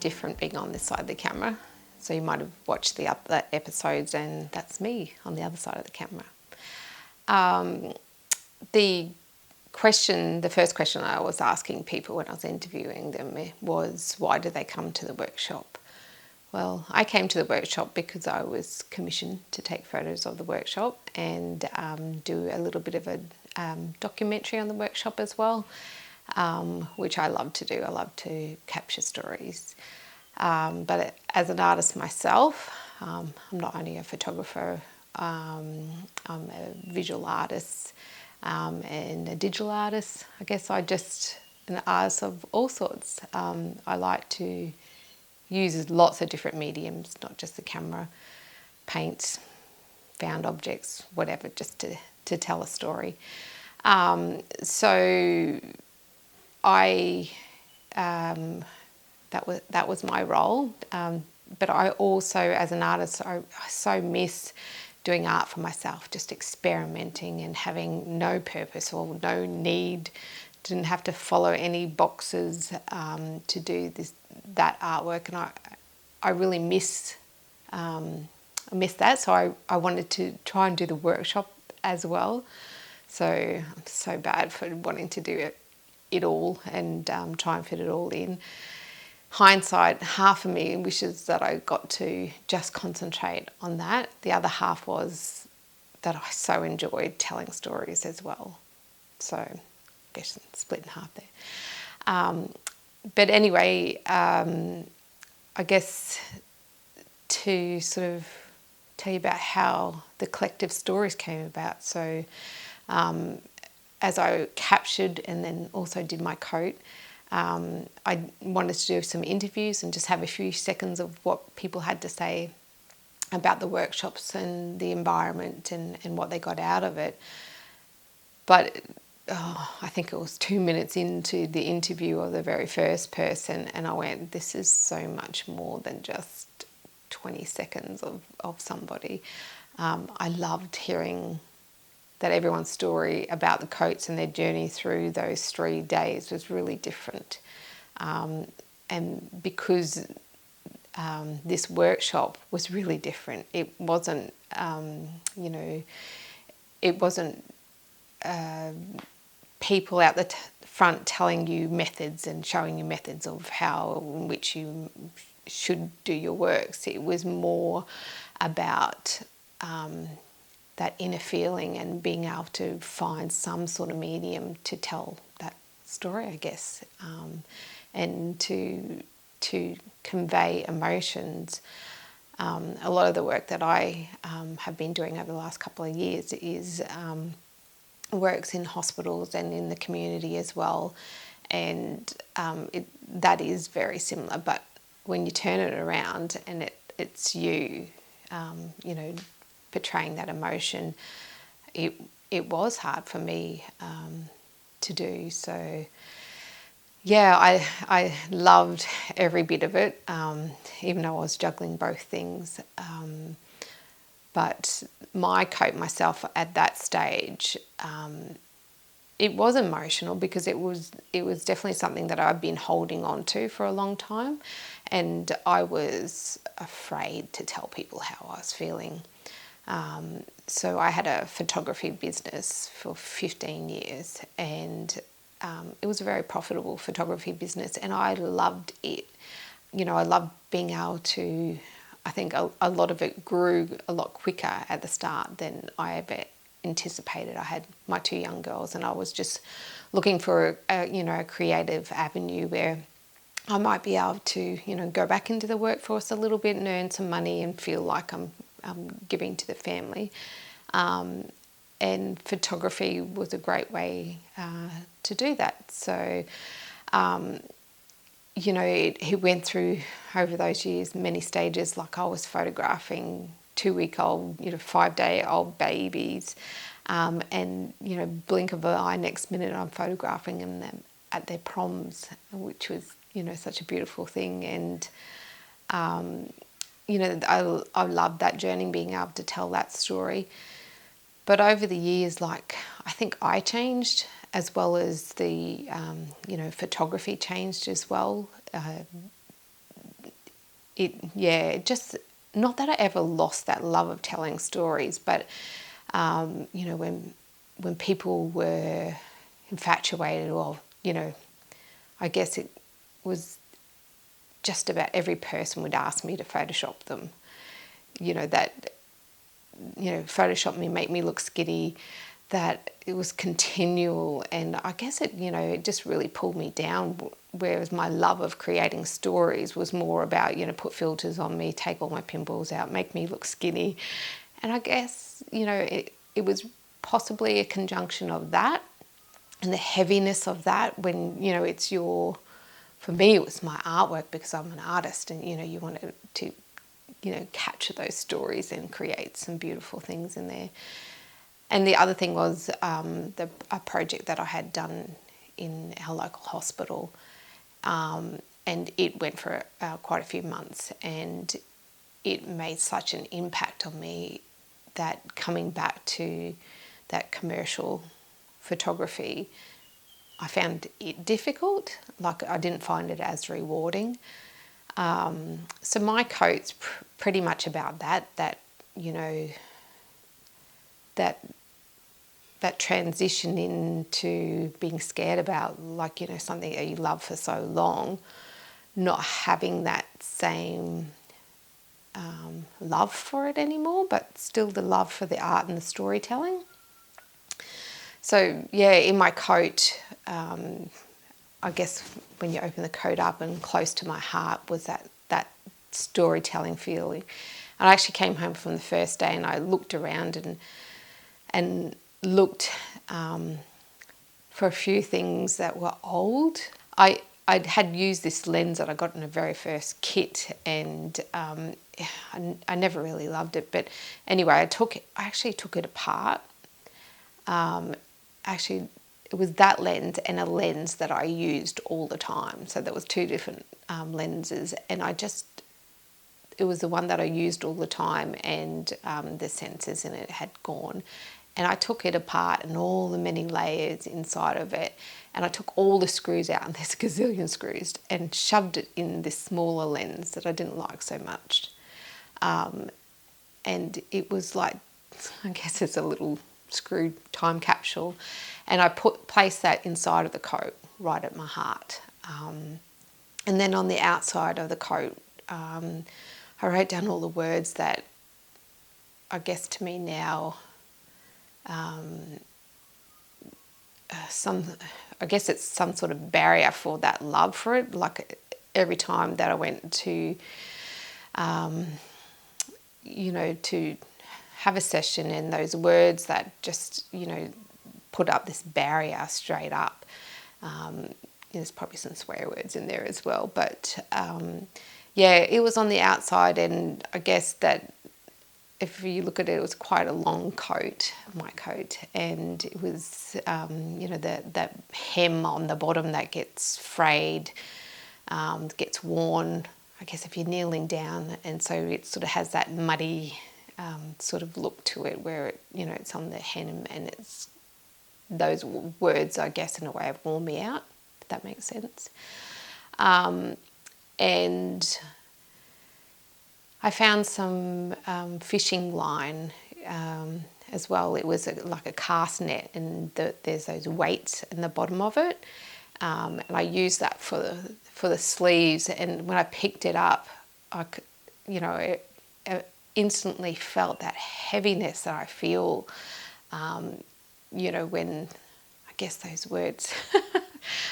different being on this side of the camera. So you might have watched the other episodes and that's me on the other side of the camera. The first question I was asking people when I was interviewing them was, why do they come to the workshop? Well, I came to the workshop because I was commissioned to take photos of the workshop and do a little bit of a documentary on the workshop as well, which I love to do. I love to capture stories. But as an artist myself, I'm not only a photographer, I'm a visual artist and a digital artist. I guess an artist of all sorts. I like to use lots of different mediums, not just the camera, paints, found objects, whatever, just to tell a story. So that was my role. But I also, as an artist, I so miss doing art for myself, just experimenting and having no purpose or no need. Didn't have to follow any boxes to do that artwork, and I really miss that. So I wanted to try and do the workshop as well. So I'm so bad for wanting to do it all and try and fit it all in. Hindsight, half of me wishes that I got to just concentrate on that. The other half was that I so enjoyed telling stories as well. So I guess split in half there. But anyway, I guess to sort of tell you about how the collective stories came about. So as I captured and then also did my coat, I wanted to do some interviews and just have a few seconds of what people had to say about the workshops and the environment and what they got out of it. But I think it was 2 minutes into the interview of the very first person, and I went, this is so much more than just 20 seconds of somebody. I loved hearing that everyone's story about the coats and their journey through those 3 days was really different. And because this workshop was really different, it wasn't, it wasn't people out the front telling you methods and showing you methods of how in which you should do your works. It was more about that inner feeling and being able to find some sort of medium to tell that story, I guess, and to convey emotions. A lot of the work that I have been doing over the last couple of years is works in hospitals and in the community as well, and that is very similar. But when you turn it around and it's you, portraying that emotion, it was hard for me to do. So yeah, I loved every bit of it, even though I was juggling both things. But my coat myself at that stage, it was emotional because it was definitely something that I've been holding on to for a long time, and I was afraid to tell people how I was feeling. So I had a photography business for 15 years, and it was a very profitable photography business, and I loved it. I loved being able to, I think a lot of it grew a lot quicker at the start than I ever anticipated. I had my 2 young girls, and I was just looking for a creative avenue where I might be able to, go back into the workforce a little bit and earn some money and feel like I'm giving to the family. And photography was a great way to do that. So, it went through over those years many stages. Like I was photographing 2-week-old, 5-day-old babies, and blink of an eye, next minute I'm photographing them at their proms, which was such a beautiful thing. And I loved that journey, being able to tell that story. But over the years, I think I changed as well as the photography changed as well. just, not that I ever lost that love of telling stories, but you know, when people were infatuated, or, you know, I guess it was just about every person would ask me to Photoshop them. You know, that, you know, Photoshop me, make me look skinny, that it was continual. And I guess it, you know, it just really pulled me down. Whereas my love of creating stories was more about, you know, put filters on me, take all my pimples out, make me look skinny. And I guess, you know, it was possibly a conjunction of that and the heaviness of that when, you know, it's your, for me, it was my artwork because I'm an artist, and, you know, you wanted to, you know, capture those stories and create some beautiful things in there. And the other thing was a project that I had done in our local hospital, and it went for quite a few months, and it made such an impact on me that coming back to that commercial photography, I found it difficult. Like, I didn't find it as rewarding. So my coat's pretty much about that, you know, that transition into being scared about, like, you know, something that you love for so long, not having that same love for it anymore, but still the love for the art and the storytelling. So yeah, in my coat, I guess when you open the coat up, and close to my heart was that storytelling feeling. And I actually came home from the first day and I looked around and looked for a few things that were old. I had used this lens that I got in the very first kit, and I never really loved it. But anyway, I actually took it apart. Actually, it was that lens and a lens that I used all the time. So there was two different lenses, and it was the one that I used all the time, and the sensors in it had gone. And I took it apart and all the many layers inside of it, and I took all the screws out, and there's a gazillion screws, and shoved it in this smaller lens that I didn't like so much. And it was like, I guess it's a little screw time capsule, and I placed that inside of the coat, right at my heart. And then on the outside of the coat, I wrote down all the words that I guess to me now, I guess it's some sort of barrier for that love for it. Like, every time that I went to, you know, to have a session, and those words that just, you know, put up this barrier straight up. There's probably some swear words in there as well, but yeah, it was on the outside, and I guess that if you look at it, it was quite a long coat, my coat, and it was, you know, that hem on the bottom that gets frayed, gets worn, I guess, if you're kneeling down, and so it sort of has that muddy sort of look to it, where it, you know, it's on the hem, and it's those words, I guess, in a way, have worn me out, if that makes sense. And I found some fishing line as well. It was like a cast net, and there's those weights in the bottom of it. And I used that for the sleeves. And when I picked it up, you know, it instantly felt that heaviness that I feel, you know, when, I guess those words, I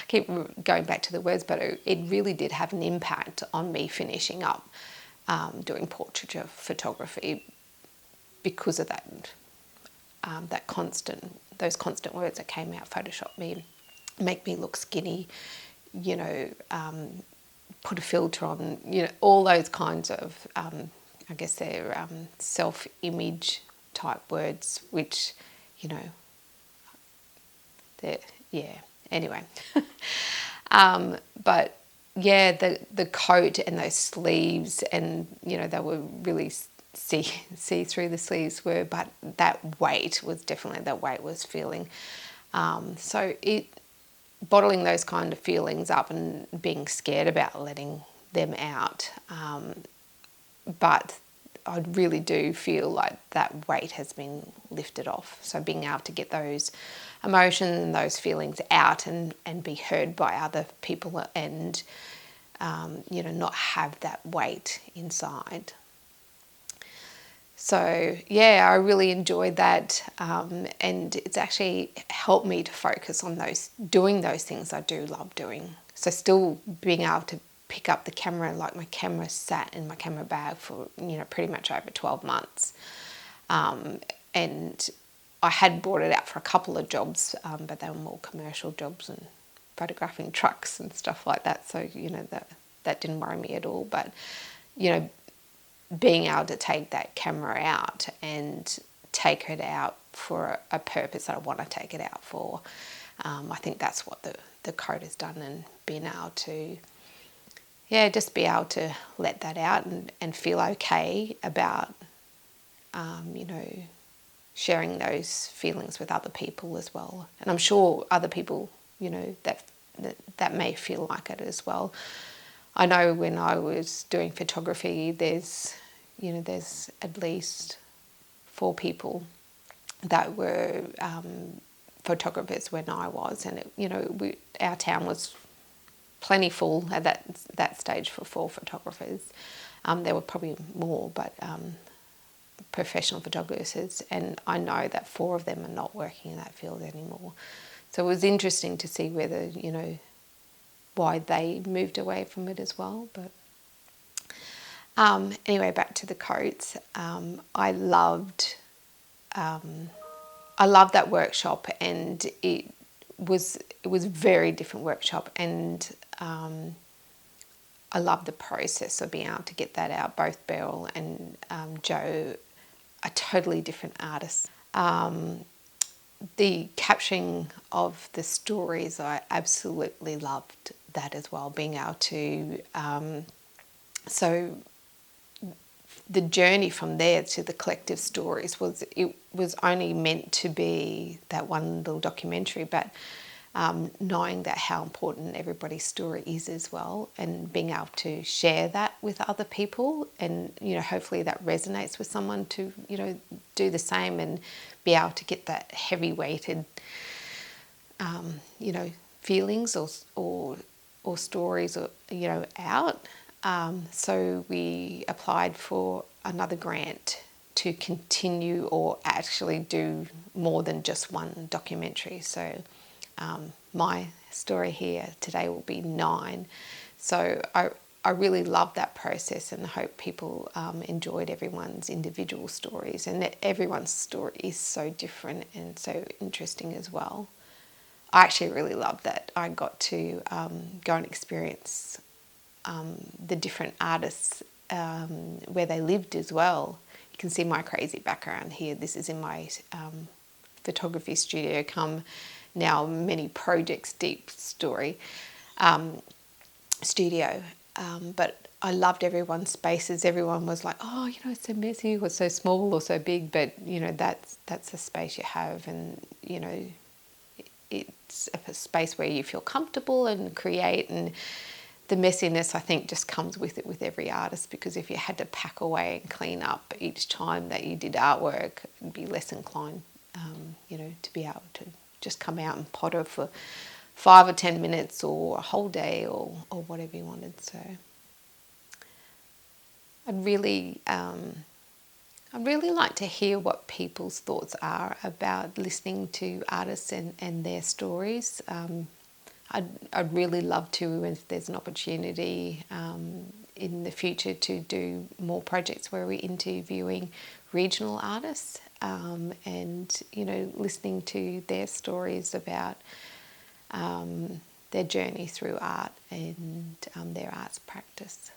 keep going back to the words, but it really did have an impact on me finishing up doing portraiture photography, because of those constant words that came out: Photoshop me, make me look skinny, you know, put a filter on, you know, all those kinds of, I guess they're self-image type words, which, you know, they're, yeah, anyway. But yeah, the coat and those sleeves, and, you know, they were really see through the sleeves were, but that weight was feeling. So bottling those kind of feelings up and being scared about letting them out. But I really do feel like that weight has been lifted off. So being able to get those emotions and those feelings out and be heard by other people and, not have that weight inside. So yeah, I really enjoyed that, and it's actually helped me to focus on doing those things I do love doing. So still being able to pick up the camera, like my camera sat in my camera bag for pretty much over 12 months, and I had brought it out for a couple of jobs, but they were more commercial jobs and photographing trucks and stuff like that. So that didn't worry me at all, but being able to take that camera out and take it out for a purpose that I want to take it out for. I think that's what the coat has done, and being able to, just be able to let that out and feel okay about, sharing those feelings with other people as well. And I'm sure other people, that may feel like it as well. I know when I was doing photography, there's at least 4 people that were photographers when I was, and our town was plenty full at that stage for 4 photographers. There were probably more, but professional photographers, and I know that 4 of them are not working in that field anymore. So it was interesting to see whether why they moved away from it as well. But anyway, back to the coats. I loved that workshop, and it was a very different workshop, and I loved the process of being able to get that out. Both BERYL and Joe are totally different artists. The capturing of the stories, I absolutely loved that as well, being able to, so the journey from there to the collective stories was only meant to be that one little documentary, but knowing that how important everybody's story is as well, and being able to share that with other people, and hopefully that resonates with someone to do the same, and be able to get that heavy weighted feelings or stories out. So we applied for another grant to continue or actually do more than just one documentary. So my story here today will be 9. So I really love that process, and hope people enjoyed everyone's individual stories, and that everyone's story is so different and so interesting as well. I actually really loved that I got to go and experience the different artists where they lived as well. You can see my crazy background here. This is in my photography studio, come now many projects deep story studio. But I loved everyone's spaces. Everyone was like, oh, it's so messy, or so small, or so big. But that's the space you have, and it's a space where you feel comfortable and create. And the messiness, I think, just comes with it with every artist, because if you had to pack away and clean up each time that you did artwork, you'd be less inclined, to be able to just come out and potter for 5 or 10 minutes or a whole day or whatever you wanted. So I'd really like to hear what people's thoughts are about listening to artists and their stories. I'd really love to, if there's an opportunity in the future, to do more projects where we're interviewing regional artists and listening to their stories about their journey through art and their arts practice.